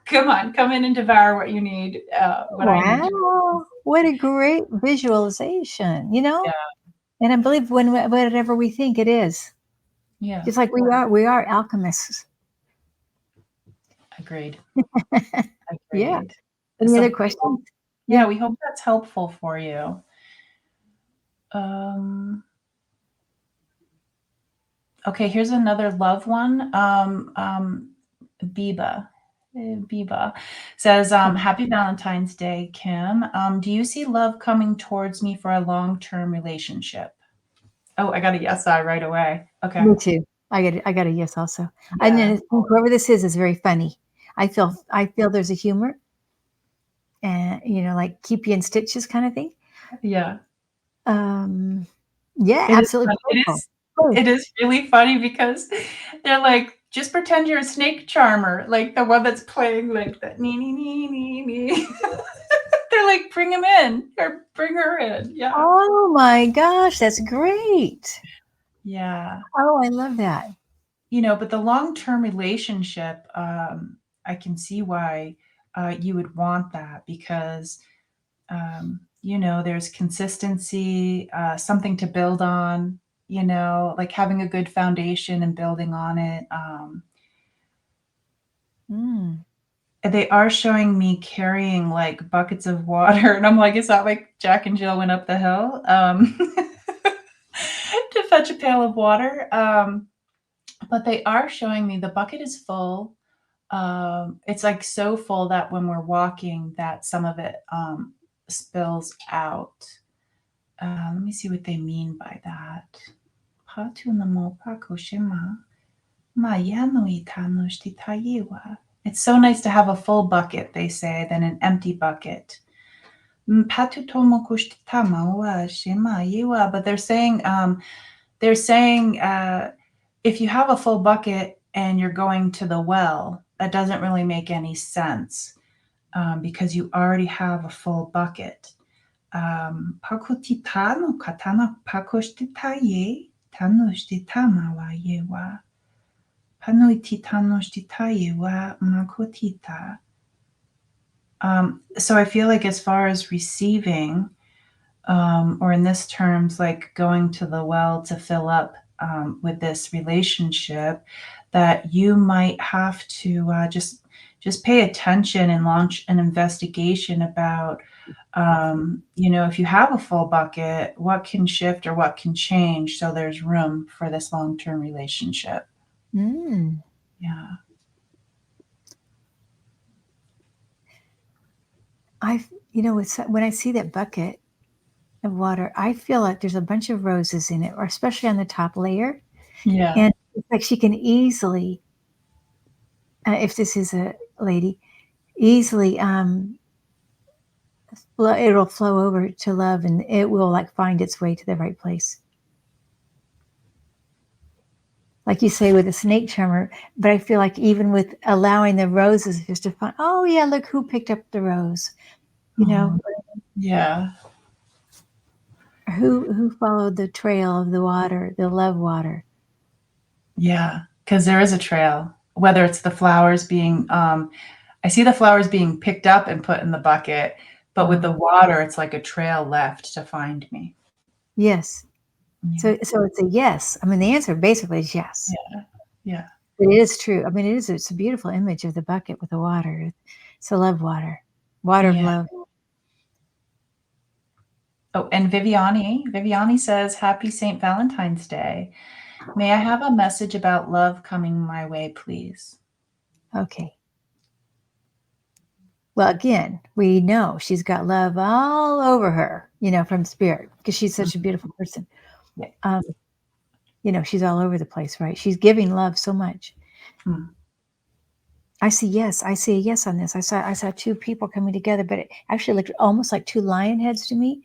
come on, come in and devour what you need, what I need to. Wow. What a great visualization, Yeah, And I believe whatever we think it is, yeah, just like we are alchemists. agreed, Yeah. agreed. Any So other we hope, questions? yeah, Yeah. we hope that's helpful for you. Um, okay, here's another love one. Biba. Biba says, Happy Valentine's Day, Kim. Do you see love coming towards me for a long term relationship? Oh, I got a yes, I right away. Okay. Me too. I got a yes also. And Yeah. then whoever this is very funny. I feel there's a humor and like keep you in stitches kind of thing. Yeah. Um, yeah, It is absolutely funny. It playful. is Oh, it is really funny because they're like, just pretend you're a snake charmer, like the one that's playing like that nee nee nee nee nee. They're like, bring him in or bring her in. Yeah. Oh my gosh, that's great. Yeah. Oh, I love that. But the long-term relationship, I can see why you would want that because, there's consistency, something to build on, like having a good foundation and building on it. Mm. They are showing me carrying like buckets of water, and I'm like, is that like Jack and Jill went up the hill to fetch a pail of water? But they are showing me the bucket is full. It's like so full that when we're walking, that some of it spills out. Let me see what they mean by that. It's so nice to have a full bucket, they say, than an empty bucket. But they're saying if you have a full bucket and you're going to the well, that doesn't really make any sense because you already have a full bucket. Pakotitano katana pakoshitaye tanoshtitama wa yewa. Panuititanoshtitaye wa makotita. So I feel like as far as receiving, or in this terms, like going to the well to fill up with this relationship, that you might have to just pay attention and launch an investigation about, if you have a full bucket, what can shift or what can change so there's room for this long-term relationship. Mm. Yeah. It's when I see that bucket of water, I feel like there's a bunch of roses in it, or especially on the top layer. Yeah. And it's like she can easily, if this is a lady, easily it'll flow over to love, and it will like find its way to the right place. Like you say with a snake charmer, but I feel like even with allowing the roses just to find, oh yeah, look who picked up the rose, you know, Yeah. who followed the trail of the water, the love water. Yeah. Because there is a trail, whether it's the flowers being, I see the flowers being picked up and put in the bucket, but with the water, it's like a trail left to find me. Yes. Yeah. So it's a yes. I mean, the answer basically is yes. Yeah. Yeah. But it is true. I mean, it's a beautiful image of the bucket with the water. It's a love water, water of Yeah. love. Oh, and Viviani says, Happy St. Valentine's Day. May I have a message about love coming my way, please? Okay. Well, again, we know she's got love all over her, from spirit, because she's such a beautiful person. Yeah. She's all over the place, right? She's giving love so much. Hmm. I see yes. I see a yes on this. I saw two people coming together, but it actually looked almost like two lion heads to me,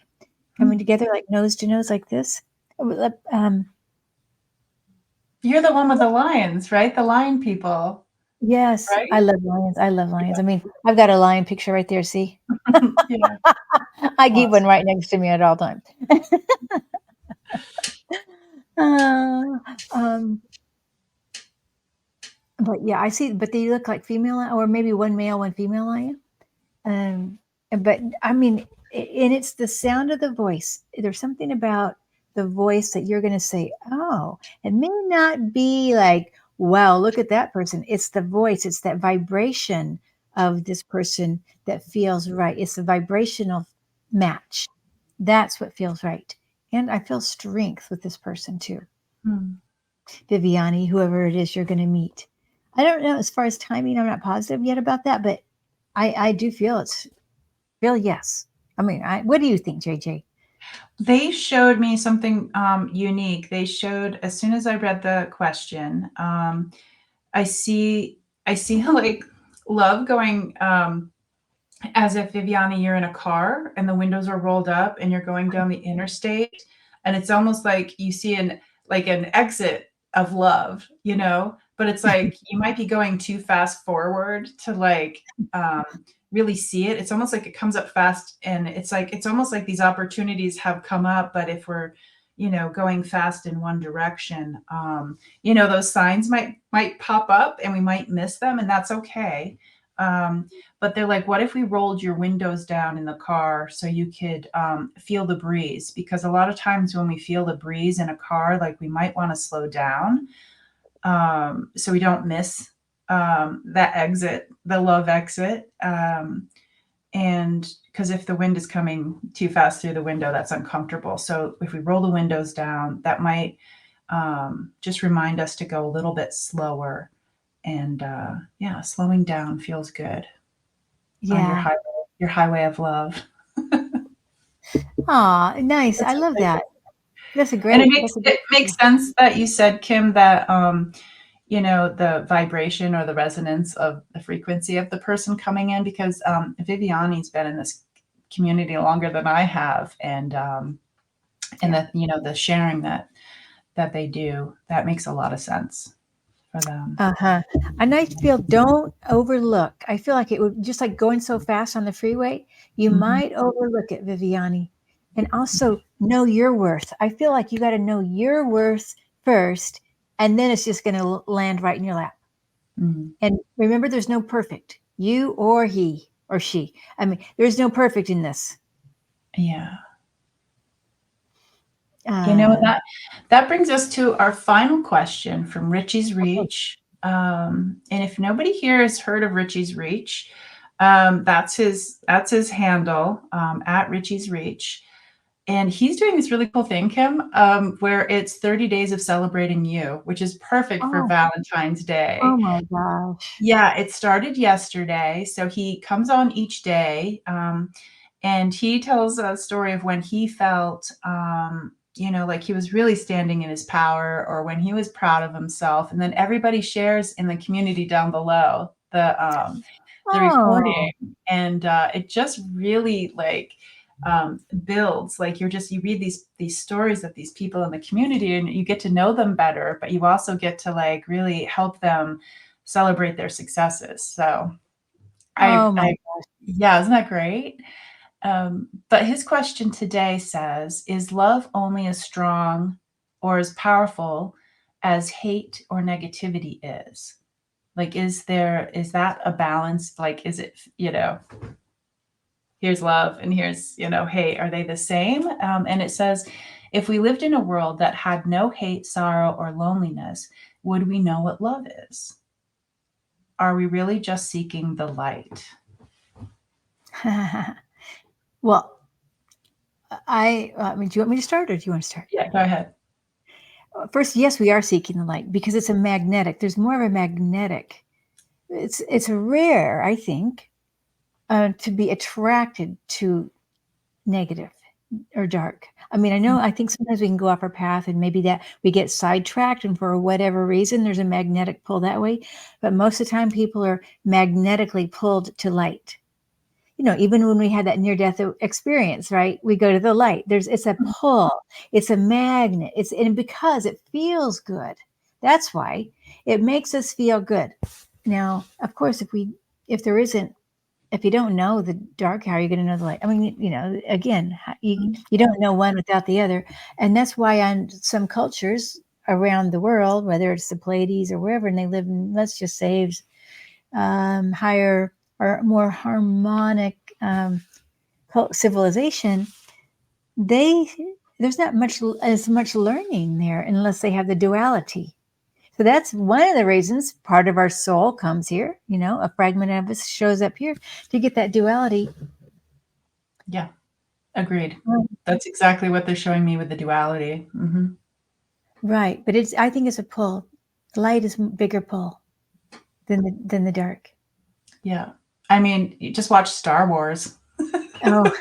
coming together like nose to nose like this. You're the one with the lions, right? The lion people, Yes, right? I love lions. I love lions. I mean, I've got a lion picture right there. See, Yeah. I keep one Awesome. right next to me at all times. Uh, um, but yeah, I see. But they look like female, or maybe one male, one female lion. Um, but I mean, and it's the sound of the voice. There's something about the voice that you're going to say, oh, it may not be like, wow, look at that person. It's the voice, it's that vibration of this person that feels right. It's a vibrational match. That's what feels right. And I feel strength with this person too. Hmm. Viviani, whoever it is you're going to meet. I don't know as far as timing, I'm not positive yet about that, but I do feel yes. I mean, what do you think, JJ? They showed me something unique. They showed as soon as I read the question, I see I see like love going as if Viviani, you're in a car and the windows are rolled up and you're going down the interstate, and it's almost like you see an exit of love, but it's like you might be going too fast forward to like really see it. It's almost like it comes up fast, and it's almost like these opportunities have come up, but if we're, going fast in one direction, those signs might pop up and we might miss them, and that's okay. Um, but they're like, what if we rolled your windows down in the car so you could feel the breeze? Because a lot of times when we feel the breeze in a car, like we might want to slow down, so we don't miss that exit, the love exit. And because if the wind is coming too fast through the window, that's uncomfortable. So if we roll the windows down, that might just remind us to go a little bit slower. And yeah, slowing down feels good on Yeah. your highway of love. Aw, nice. I That's love really that. That's a And it great, makes that's a it great makes visual. sense that you said, Kim, that the vibration or the resonance of the frequency of the person coming in, because Viviani's been in this community longer than I have, and Yeah. that the sharing that they do, that makes a lot of sense for them. Uh-huh. And I feel don't overlook. I feel like it would just like going so fast on the freeway, you Mhm. might overlook it, Viviani. And also know your worth. I feel like you got to know your worth first, and then it's just going to land right in your lap. Mm. And remember, there's no perfect, you or he or she. I mean, there's no perfect in this. Yeah. Uh, That brings us to our final question from Richie's okay. Reach. And if nobody here has heard of Richie's Reach, that's his handle, at Richie's Reach. And he's doing this really cool thing, Kim, where it's 30 days of celebrating you, which is perfect for Oh, Valentine's Day. oh my gosh. Yeah, it started yesterday. So he comes on each day, and he tells a story of when he felt, like he was really standing in his power, or when he was proud of himself. And then everybody shares in the community down below the recording, Oh, and it just really like builds. Like you read these stories of these people in the community, and you get to know them better, but you also get to like really help them celebrate their successes. So oh my I gosh. yeah, isn't that great? But his question today says, is love only as strong or as powerful as hate or negativity is? Like, is that a balance? Like, is it, here's love and here's, hate. Are they the same? And it says, if we lived in a world that had no hate, sorrow, or loneliness, would we know what love is? Are we really just seeking the light? Well, I mean, do you want me to start or do you want to start? Yeah, go ahead. First, yes, we are seeking the light because it's a magnetic. There's more of a magnetic. It's rare, I think, to be attracted to negative or dark. I mean, I think sometimes we can go off our path and maybe that we get sidetracked, and for whatever reason, there's a magnetic pull that way. But most of the time, people are magnetically pulled to light. Even when we had that near death experience, right? We go to the light. It's a pull, it's a magnet. And because it feels good, that's why it makes us feel good. Now, of course, if there isn't, if you don't know the dark, how are you going to know the light? I mean, again, you don't know one without the other. And that's why on some cultures around the world, whether it's the Pleiades or wherever, and they live in, let's just say, higher or more harmonic civilization, they there's not much as much learning there unless they have the duality. So that's one of the reasons part of our soul comes here. A fragment of us shows up here to get that duality. Yeah, agreed. Mm. That's exactly what they're showing me with the duality. Right, but I think it's a pull. Light is bigger pull than the dark. Yeah. I mean, you just watch Star Wars. Oh,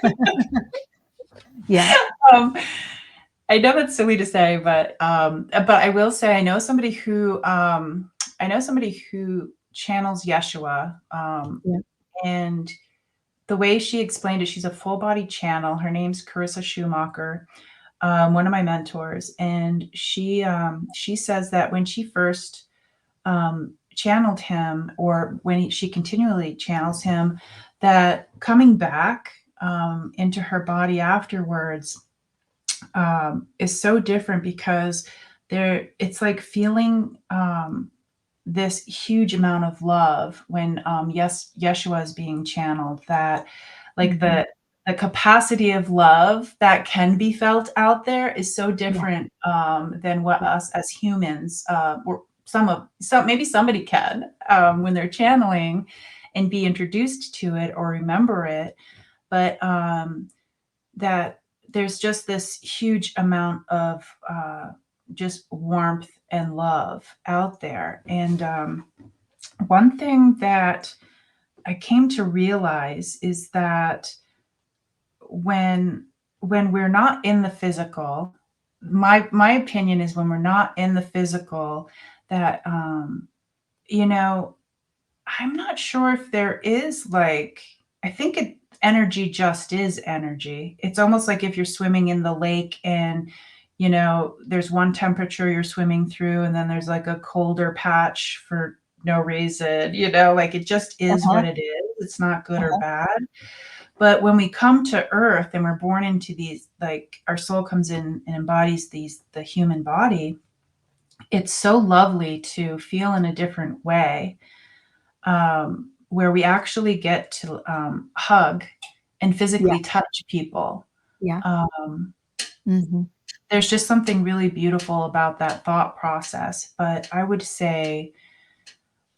yeah, Um, I know that's silly to say, but I will say I know somebody who channels Yeshua, yeah. and the way she explained it, she's a full body channel. Her name's Carissa Schumacher, one of my mentors, and she says that when she first, channeled him, or when she continually channels him, that coming back into her body afterwards is so different because it's like feeling this huge amount of love when yes, Yeshua is being channeled, that like Mhm. the capacity of love that can be felt out there is so Yeah, different than what yeah. us as humans or some maybe somebody can when they're channeling and be introduced to it or remember it, but that there's just this huge amount of just warmth and love out there. And one thing that I came to realize is that when when we're not in the physical, my opinion is when we're not in the physical, that you know, I'm not sure if there is like, I think energy just is energy. It's almost like if you're swimming in the lake and, there's one temperature you're swimming through, and then there's like a colder patch for no reason, like it just is Uh-huh, what it is. It's not good or uh-huh. bad. But when we come to earth and we're born into these, like our soul comes in and embodies the human body, it's so lovely to feel in a different way, where we actually get to hug and Yeah, physically touch people. yeah. Um, Mhm. there's just something really beautiful about that thought process. But I would say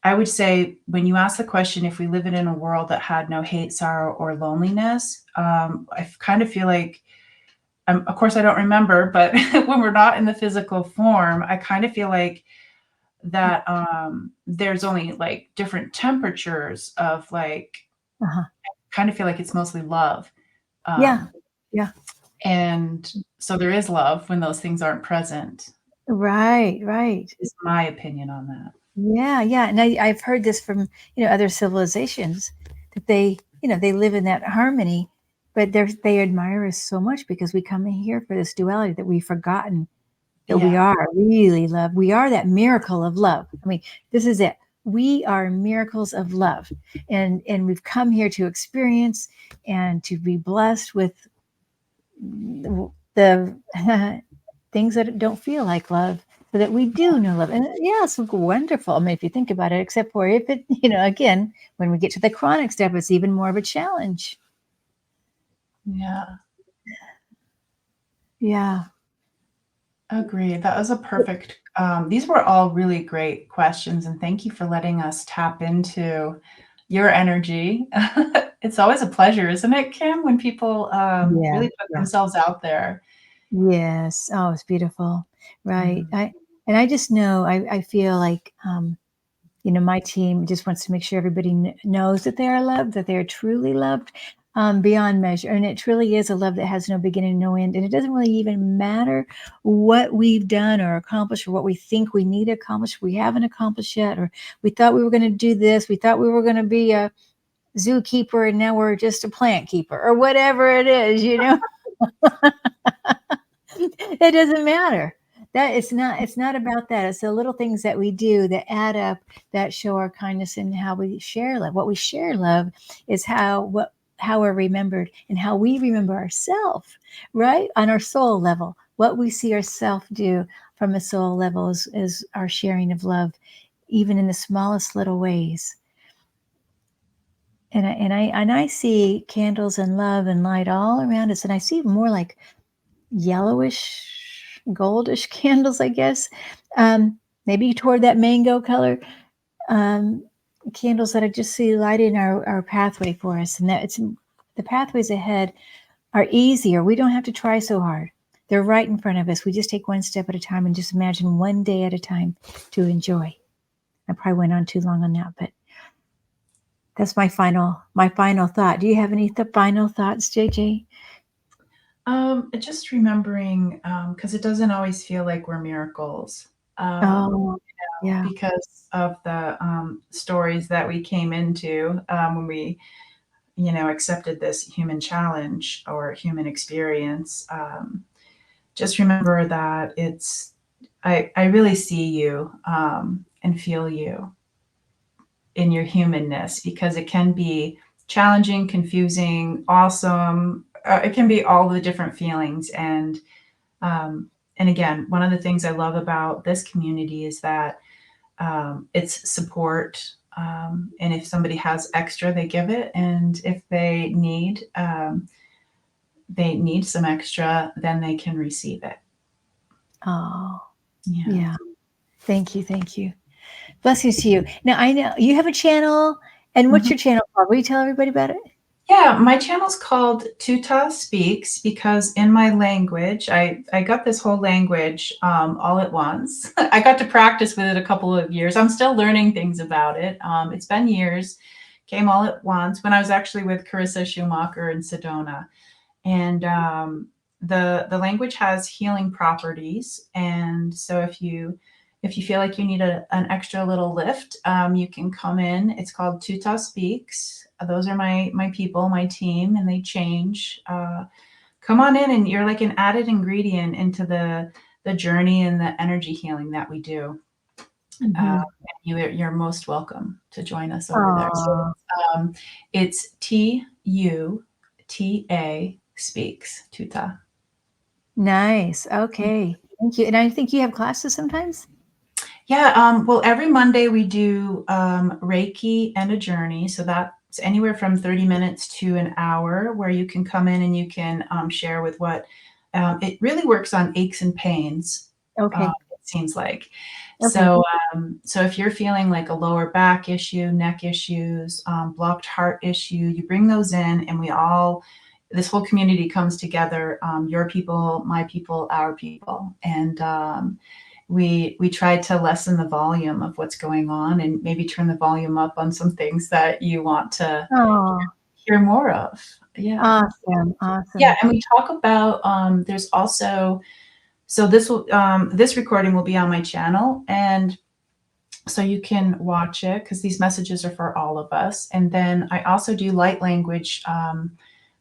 when you ask the question, if we live in a world that had no hate, sorrow, or loneliness, I kind of feel like, of course, I don't remember, but when we're not in the physical form, I kind of feel like Yeah, that there's only like different temperatures of like, uh-huh. kind of feel like it's mostly love. Yeah, Um, yeah. and so there is love when those things aren't present, Right, right. is my opinion on that. Yeah, yeah, and I've heard this from, other civilizations that they live in that harmony, but they admire us so much because we come in here for this duality that we've forgotten that we Yeah. are really love. We are that miracle of love. I mean, this is it. We are miracles of love. And we've come here to experience and to be blessed with the things that don't feel like love so that we do know love. And yeah, it's wonderful. I mean, if you think about it, except for if it, again, when we get to the chronic step, it's even more of a challenge. Yeah. Yeah. Agreed. That was a perfect. These were all really great questions, and thank you for letting us tap into your energy. It's always a pleasure, isn't it, Kim, when people Yeah. really put Yeah. themselves out there? Yes. Oh, it's beautiful. Right. Mm. I just know, I feel like, my team just wants to make sure everybody knows that they are loved, that they are truly loved, beyond measure. And it truly is a love that has no beginning, no end. And it doesn't really even matter what we've done or accomplished or what we think we need to accomplish. We haven't accomplished yet, or we thought we were going to do this. We thought we were going to be a zookeeper and now we're just a plant keeper or whatever it is. It doesn't matter. That it's not about that. It's the little things that we do that add up, that show our kindness and how we share love. What we share love is how we're remembered and how we remember ourselves, right? On our soul level. What we see ourselves do from a soul level is our sharing of love, even in the smallest little ways. And I see candles and love and light all around us, and I see more like yellowish, goldish candles, I guess. Maybe toward that mango color, um, candles that I just see lighting our pathway for us. And that it's the pathways ahead are easier. We don't have to try so hard. They're right in front of us. We just take one step at a time and just imagine one day at a time to enjoy. I probably went on too long on that, but that's my final thought. Do you have any final thoughts, JJ? Just remembering, because it doesn't always feel like we're miracles, um, Oh, yeah, because of the stories that we came into when we, accepted this human challenge or human experience. Just remember that I really see you and feel you in your humanness, because it can be challenging, confusing, awesome. It can be all the different feelings. And again, one of the things I love about this community is that it's support. And if somebody has extra, they give it. And if they need some extra, then they can receive it. Oh, Yeah. yeah. Thank you. Thank you. Blessings to you. Now, I know you have a channel. And what's Mhm. your channel called? Will you tell everybody about it? Yeah, my channel's called Tutahspeaks because in my language, I got this whole language all at once. I got to practice with it a couple of years. I'm still learning things about it. It's been years. Came all at once when I was actually with Carissa Schumacher in Sedona. And the language has healing properties. And so if you feel like you need an extra little lift, you can come in. It's called Tuta Speaks. Those are my people, my team, and they change. Come on in, and you're like an added ingredient into the journey and the energy healing that we do. Uh, Mm-hmm. you're most welcome to join us over there. So Oh, it's Tuta Speaks, Tuta. nice. Okay. Thank you. And I think you have classes sometimes? Yeah, well, every Monday we do Reiki and a journey. So that's anywhere from 30 minutes to an hour where you can come in and you can share with what it really works on aches and pains, Okay. it seems like. Okay. So if you're feeling like a lower back issue, neck issues, blocked heart issue, you bring those in, and this whole community comes together. Your people, my people, our people, and we tried to lessen the volume of what's going on and maybe turn the volume up on some things that you want to Oh, hear more of. Yeah. awesome. Yeah, Awesome. and we talk about there's also this recording will be on my channel, and so you can watch it because these messages are for all of us. And then I also do light language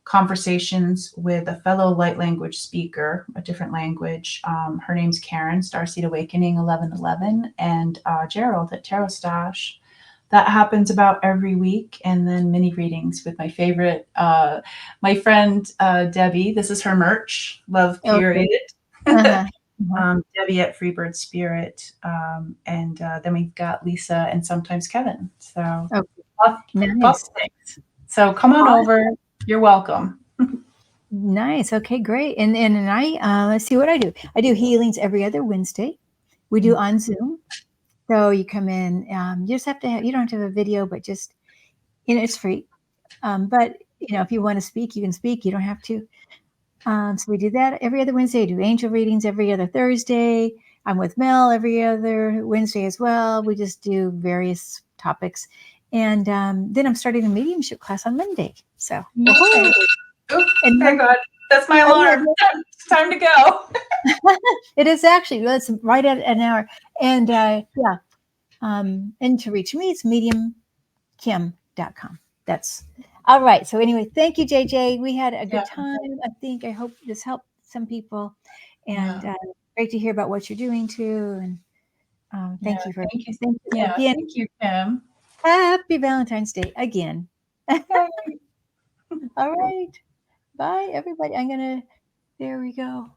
conversations with a fellow light language speaker, a different language. Her name's Karen, Starseed Awakening 1111, and Gerald at Tarot Stash. That happens about every week, and then mini readings with my friend Debbie. This is her merch, Love Okay. Period. Uh-huh. Uh-huh. Debbie at Freebird Spirit, and then we've got Lisa and sometimes Kevin. So Okay. lots, lots Nice. of things. So come on over. You're welcome. Nice. Okay, great. And I let's see what I do. I do healings every other Wednesday. We do on Zoom. So you come in. You just have to have. You don't have to have a video, but just it's free. But if you want to speak, you can speak. You don't have to. So we do that every other Wednesday. I do angel readings every other Thursday. I'm with Mel every other Wednesday as well. We just do various topics. And then I'm starting a mediumship class on Monday. So, Yay. Oop, and thank God. That's my I know alarm. It's time to go. it is actually, well, it's right at an hour. And yeah, and to reach me, it's mediumkim.com. That's all right. So anyway, thank you, JJ. We had a Yeah, good time. I hope this helped some people. And yeah, great to hear about what you're doing too. And yeah. Thank you. thank you Yeah, again. thank you, Kim. Happy Valentine's Day again. Yay. All right. Bye, everybody. There we go.